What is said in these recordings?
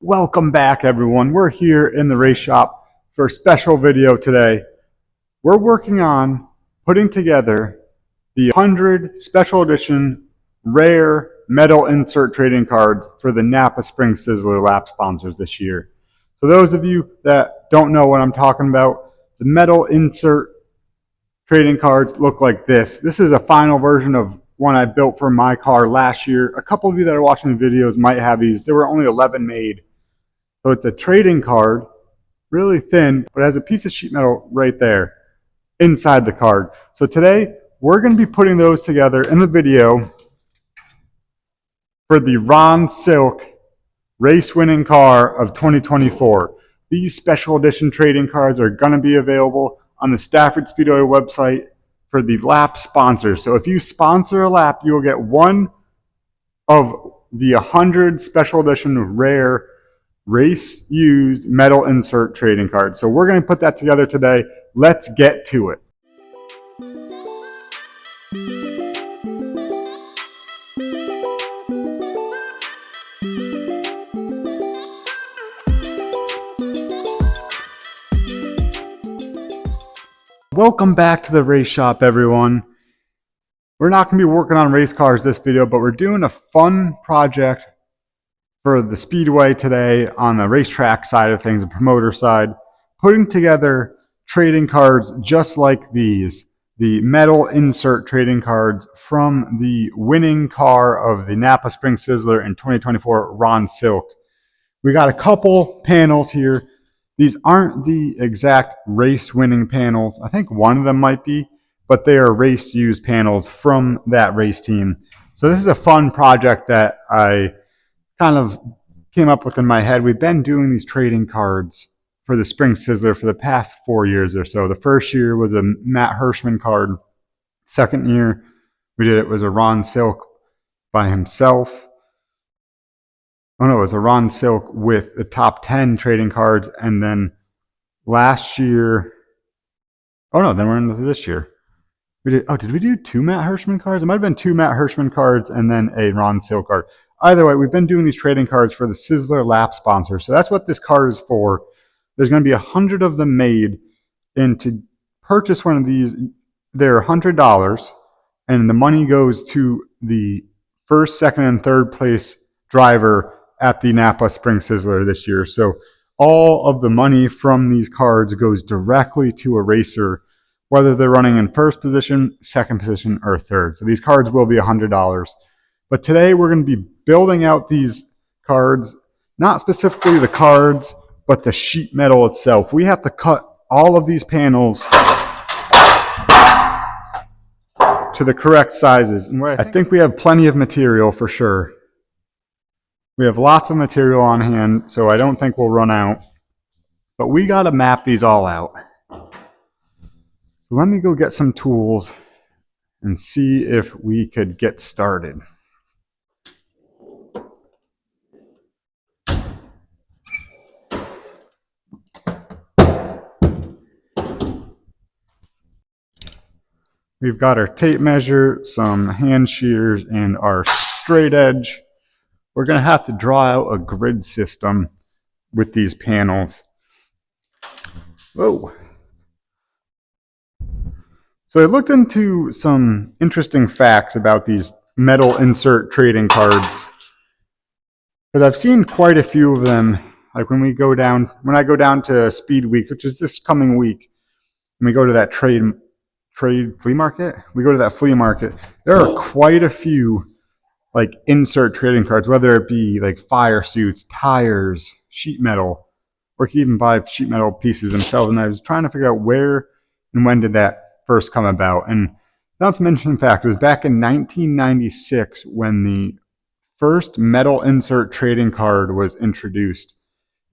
Welcome back, everyone. We're here in the race shop for a special video today. We're working on putting together the 100 special edition rare metal insert trading cards for the Napa Spring Sizzler lap sponsors this year. So those of you that don't know what I'm talking about, the metal insert trading cards look like this. This is a final version of one I built for my car last year. A couple of you that are watching the videos might have these. There were only 11 made. So it's a trading card, really thin, but it has a piece of sheet metal right there inside the card. So today we're going to be putting those together in the video for the Ron Silk race winning car of 2024. These special edition trading cards are going to be available on the Stafford Speedway website for the lap sponsors. So if you sponsor a lap, you will get one of the 100 special edition rare race used metal insert trading cards. So we're going to put that together today. Let's get to it. Welcome back to the race shop, everyone. We're not going to be working on race cars this video, but we're doing a fun project for the Speedway today on the racetrack side of things, the promoter side, putting together trading cards just like these, the metal insert trading cards from the winning car of the Napa Spring Sizzler in 2024, Ron Silk. We got a couple panels here. These aren't the exact race winning panels. I think one of them might be, but they are race used panels from that race team. So this is a fun project that I kind of came up with in my head. We've been doing these trading cards for the Spring Sizzler for the past 4 years or so. The first year was a Matt Hirschman card. Second year we did it was a Ron Silk by himself. Oh no, it was a Ron Silk with the top 10 trading cards. And then last year, oh no, then we're into this year. Did we do 2 Matt Hirschman cards? It might have been 2 Matt Hirschman cards and then a Ron Silk card. Either way, we've been doing these trading cards for the Sizzler lap sponsor. So that's what this card is for. There's going to be 100 of them made. And to purchase one of these, they're $100. And the money goes to the first, second, and third place driver at the Napa Spring Sizzler this year. So all of the money from these cards goes directly to a racer, whether they're running in first position, second position, or third. So these cards will be $100. But today we're going to be building out these cards, not specifically the cards, but the sheet metal itself. We have to cut all of these panels to the correct sizes. And I think we have plenty of material for sure. We have lots of material on hand, so I don't think we'll run out. But we got to map these all out. So let me go get some tools and see if we could get started. We've got our tape measure, some hand shears, and our straight edge. We're going to have to draw out a grid system with these panels. Whoa. So I looked into some interesting facts about these metal insert trading cards, because I've seen quite a few of them. Like when I go down to Speed Week, which is this coming week, when we go to that trade flea market, there are quite a few like insert trading cards, whether it be like fire suits, tires, sheet metal, or you can even buy sheet metal pieces themselves. And I was trying to figure out where and when did that first come about. And not to mention, in fact, it was back in 1996 when the first metal insert trading card was introduced.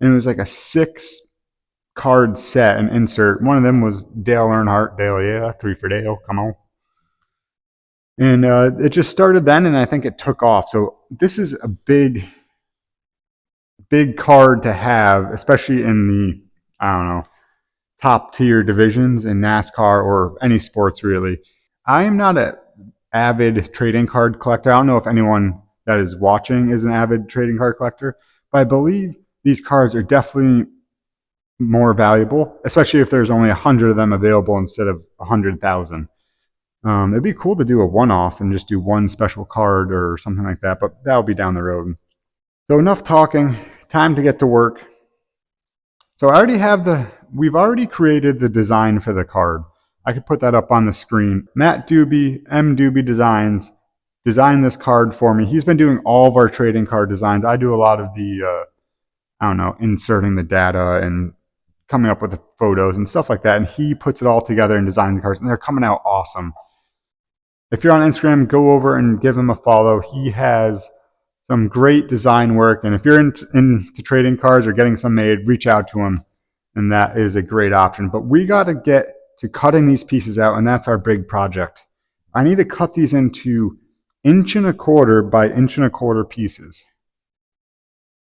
And it was like a 6-card set and insert. One of them was Dale Earnhardt. Dale, yeah, 3 for Dale, come on. And it just started then, and I think it took off. So this is a big card to have, especially in the, top tier divisions in NASCAR or any sports really. I am not an avid trading card collector. I don't know if anyone that is watching is an avid trading card collector, but I believe these cards are definitely more valuable, especially if there's only 100 of them available instead of 100,000. It'd be cool to do a one-off and just do one special card or something like that, but that'll be down the road. So enough talking, time to get to work. So I already have we've already created the design for the card. I could put that up on the screen. Matt Doobie, M Doobie Designs, designed this card for me. He's been doing all of our trading card designs. I do a lot of the, I don't know, inserting the data and coming up with the photos and stuff like that. And he puts it all together and designs the cards, and they're coming out awesome. If you're on Instagram, go over and give him a follow. He has some great design work, and if you're into trading cards or getting some made, reach out to him, and that is a great option. But we got to get to cutting these pieces out, and that's our big project. I need to cut these into 1.25" by 1.25" pieces,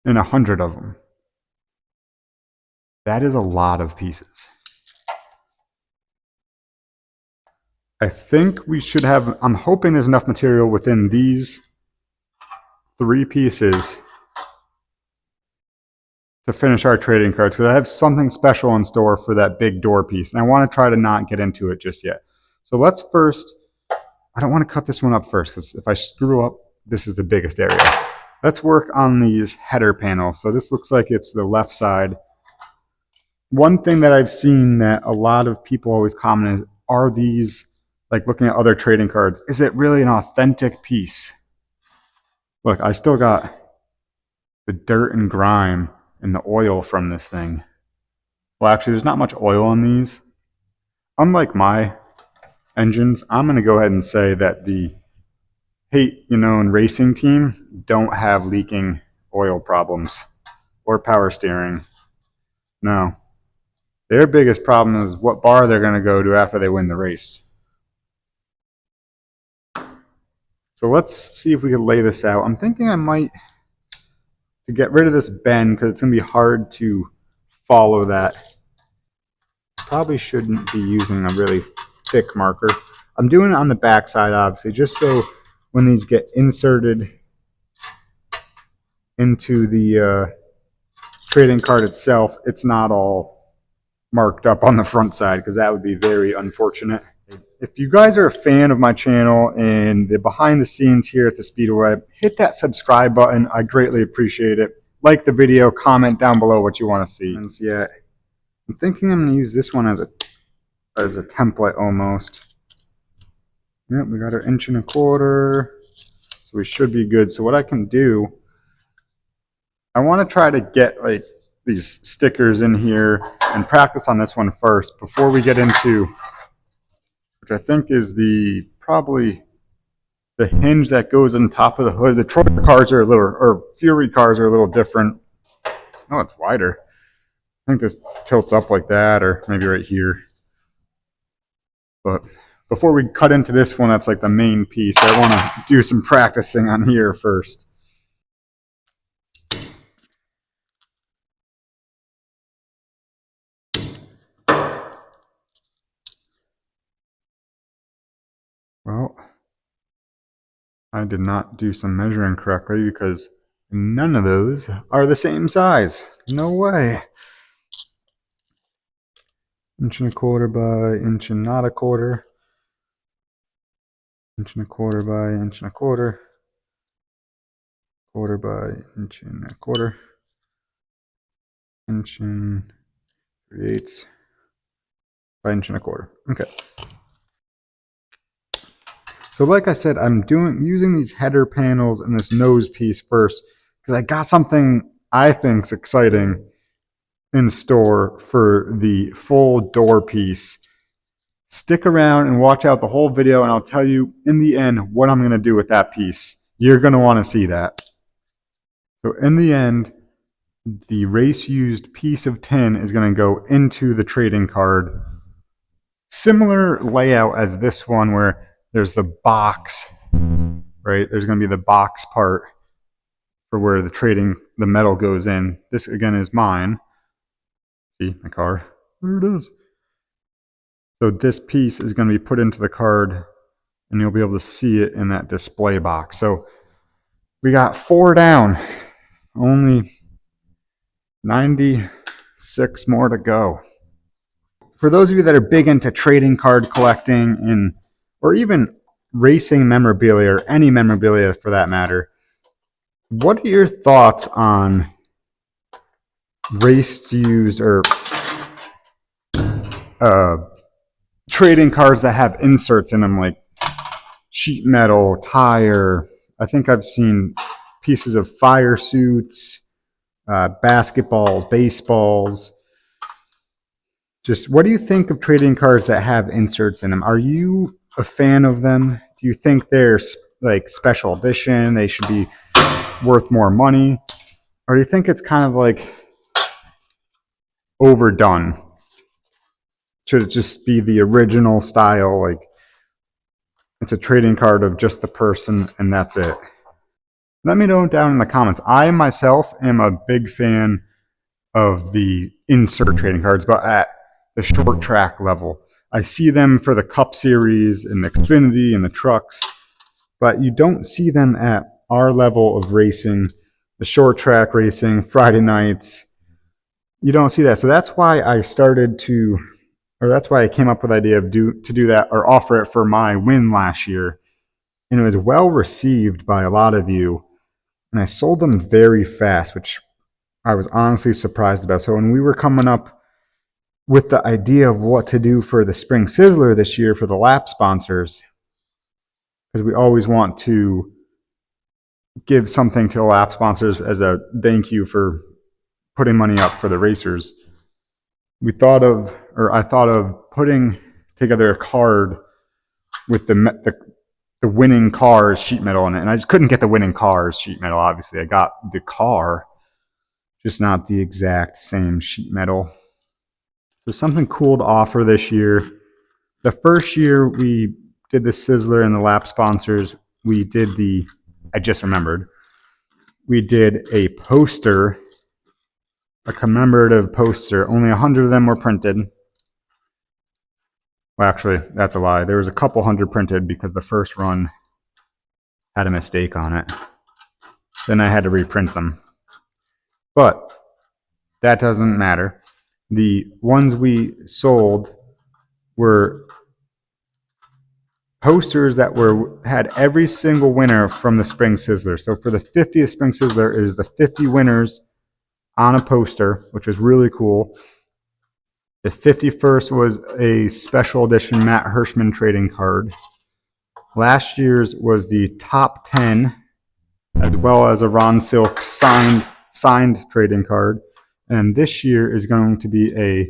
and 100 of them. That is a lot of pieces. I think we should have, I'm hoping there's enough material within these 3 pieces to finish our trading cards, because I have something special in store for that big door piece, and I want to try to not get into it just yet. So let's first, I don't want to cut this one up first, because if I screw up, this is the biggest area. Let's work on these header panels. So this looks like it's the left side. One thing that I've seen that a lot of people always comment is, are these, like looking at other trading cards, is it really an authentic piece? Look, I still got the dirt and grime and the oil from this thing. Well, actually, there's not much oil on these. Unlike my engines, I'm going to go ahead and say that the Hate, and racing team don't have leaking oil problems or power steering. No. Their biggest problem is what bar they're going to go to after they win the race. So let's see if we can lay this out. I'm thinking I might, to get rid of this bend, because it's going to be hard to follow that. Probably shouldn't be using a really thick marker. I'm doing it on the back side, obviously, just so when these get inserted into the trading card itself, it's not all marked up on the front side, because that would be very unfortunate. If you guys are a fan of my channel and the behind the scenes here at the Speedway, hit that subscribe button. I greatly appreciate it. Like the video, comment down below what you want to see. And yeah, I'm thinking I'm going to use this one as a template almost. Yep, we got our 1.25", so we should be good. So what I can do, I want to try to get like these stickers in here and practice on this one first before we get into, which I think is probably the hinge that goes on top of the hood. The Troy cars are a little, or Fury cars are a little different. Oh, it's wider. I think this tilts up like that, or maybe right here. But before we cut into this one, that's like the main piece, I want to do some practicing on here first. Well, I did not do some measuring correctly, because none of those are the same size. No way. 1.25" by 1.25". 1.25" by 1.25". 1/4 by 1.25". 1 3/8 by 1.25". Okay. So like I said, I'm using these header panels and this nose piece first, because I got something I think's exciting in store for the full door piece. Stick around and watch out the whole video, and I'll tell you in the end what I'm going to do with that piece. You're going to want to see that. So in the end, the race used piece of tin is going to go into the trading card. Similar layout as this one, where there's the box, right? There's going to be the box part for where the metal goes in. This again is mine. See my car? There it is. So this piece is going to be put into the card, and you'll be able to see it in that display box. So we got 4 down. Only 96 more to go. For those of you that are big into trading card collecting and or even racing memorabilia or any memorabilia for that matter, what are your thoughts on race used or trading cards that have inserts in them, like sheet metal, tire? I think I've seen pieces of fire suits, basketballs, baseballs. Just what do you think of trading cards that have inserts in them? Are you a fan of them? Do you think they're like special edition? They should be worth more money? Or do you think it's kind of like overdone? Should it just be the original style? Like it's a trading card of just the person and that's it? Let me know down in the comments. I myself am a big fan of the insert trading cards, but at the short track level. I see them for the Cup Series and the Xfinity and the trucks, but you don't see them at our level of racing, the short track racing, Friday nights. You don't see that. So that's why I started to, or that's why I came up with the idea of to do that or offer it for my win last year. And it was well received by a lot of you. And I sold them very fast, which I was honestly surprised about. So when we were coming up with the idea of what to do for the Spring Sizzler this year for the lap sponsors, because we always want to give something to the lap sponsors as a thank you for putting money up for the racers. I thought of putting together a card with the winning cars sheet metal in it, and I just couldn't get the winning cars sheet metal. Obviously, I got the car, just not the exact same sheet metal. There's something cool to offer this year. The first year we did the Sizzler and the lap sponsors, we did the, I just remembered, we did a poster, a commemorative poster. Only 100 of them were printed. Well, actually, that's a lie. There was a couple hundred printed because the first run had a mistake on it. Then I had to reprint them. But that doesn't matter. The ones we sold were posters that had every single winner from the Spring Sizzler. So for the 50th Spring Sizzler, it is the 50 winners on a poster, which was really cool. The 51st was a special edition Matt Hirschman trading card. Last year's was the top 10, as well as a Ron Silk signed trading card. And this year is going to be a,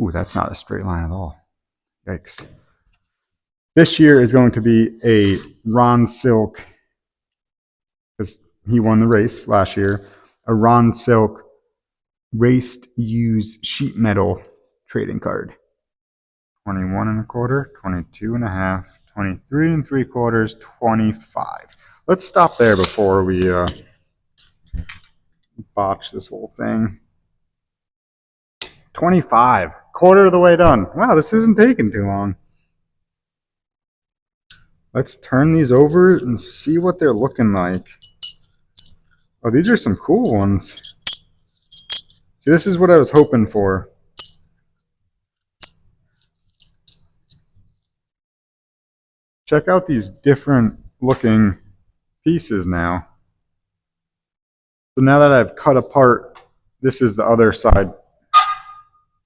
ooh, that's not a straight line at all. Yikes. This year is going to be a Ron Silk, because he won the race last year, a Ron Silk raced used sheet metal trading card. 21 and a quarter, 22 and a half, 23 and 3/4, 25. Let's stop there before we botch this whole thing. 25, quarter of the way done. Wow, this isn't taking too long. Let's turn these over and see what they're looking like. Oh, these are some cool ones. See, this is what I was hoping for. Check out these different looking pieces now. So now that I've cut apart, this is the other side.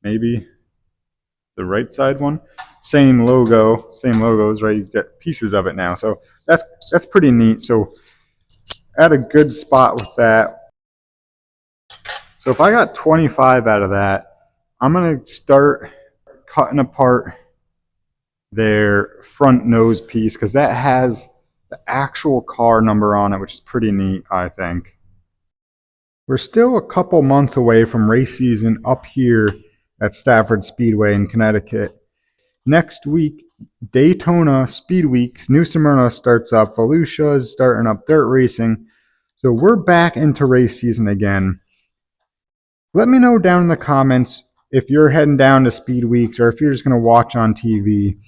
Maybe the right side one. Same logos, right? You get pieces of it now. So that's pretty neat. So at a good spot with that. So if I got 25 out of that, I'm going to start cutting apart their front nose piece, because that has the actual car number on it, which is pretty neat, I think. We're still a couple months away from race season up here at Stafford Speedway in Connecticut. Next week, Daytona Speed Weeks, New Smyrna starts up, Volusia is starting up dirt racing. So we're back into race season again. Let me know down in the comments if you're heading down to Speed Weeks or if you're just going to watch on TV.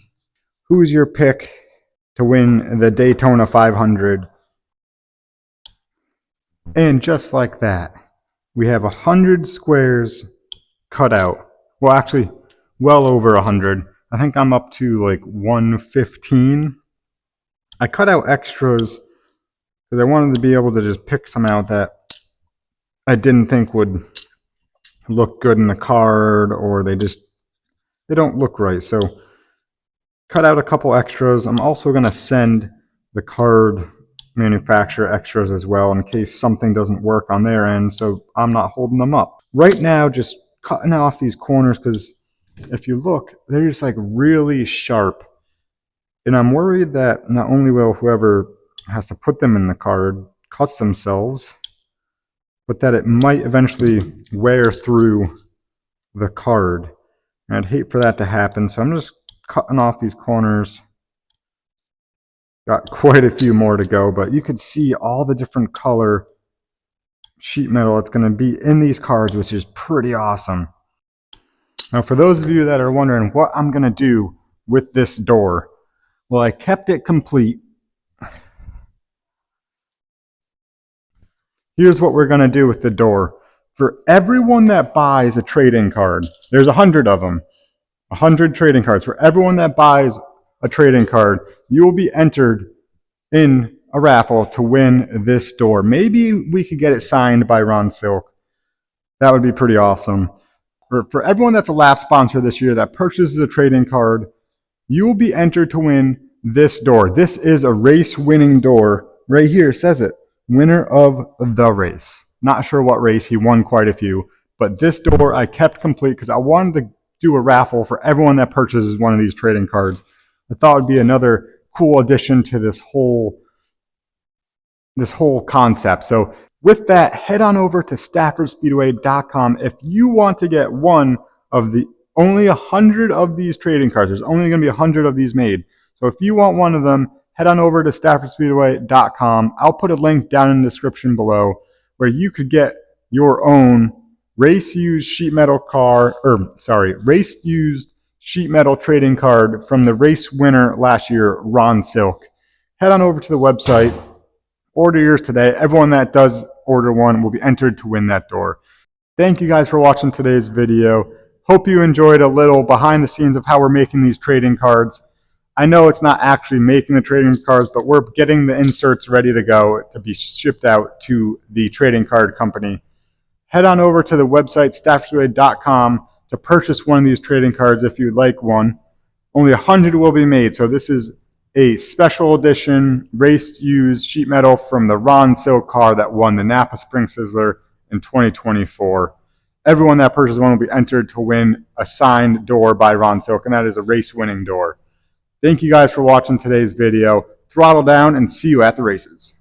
Who's your pick to win the Daytona 500? And just like that, We have 100 squares cut out. Well, actually, well over 100. I think I'm up to like 115. I cut out extras because I wanted to be able to just pick some out that I didn't think would look good in the card, or they don't look right. So cut out a couple extras. I'm also going to send the card manufacturer extras as well in case something doesn't work on their end, so I'm not holding them up. Right now, just cutting off these corners because if you look, they're just like really sharp. And I'm worried that not only will whoever has to put them in the card cuts themselves, but that it might eventually wear through the card. And I'd hate for that to happen, so I'm just cutting off these corners. Got quite a few more to go, but you could see all the different color sheet metal that's going to be in these cards, which is pretty awesome. Now, for those of you that are wondering what I'm going to do with this door, well, I kept it complete. Here's what we're going to do with the door. For everyone that buys a trade-in card, there's 100 of them, 100 trading cards. For everyone that buys a trade-in card, you will be entered in a raffle to win this door. Maybe we could get it signed by Ron Silk. That would be pretty awesome. For everyone that's a lap sponsor this year that purchases a trade-in card, you will be entered to win this door. This is a race-winning door. Right here says it, winner of the race. Not sure what race, he won quite a few. But this door I kept complete because I wanted to do a raffle for everyone that purchases one of these trading cards. I thought it would be another cool addition to this whole concept. So with that, head on over to StaffordSpeedway.com if you want to get one of the only 100 of these trading cards. There's only going to be 100 of these made. So if you want one of them, head on over to StaffordSpeedway.com. I'll put a link down in the description below where you could get your own race-used sheet metal race-used sheet metal trading card from the race winner last year, Ron Silk. Head on over to the website. Order yours today. Everyone that does order one will be entered to win that door. Thank you guys for watching today's video. Hope you enjoyed a little behind the scenes of how we're making these trading cards. I know it's not actually making the trading cards, but we're getting the inserts ready to go to be shipped out to the trading card company. Head on over to the website StaffordSpeedway.com to purchase one of these trading cards if you'd like one. Only 100 will be made, so this is a special edition race-used sheet metal from the Ron Silk car that won the Napa Spring Sizzler in 2024. Everyone that purchases one will be entered to win a signed door by Ron Silk, and that is a race-winning door. Thank you guys for watching today's video. Throttle down and see you at the races.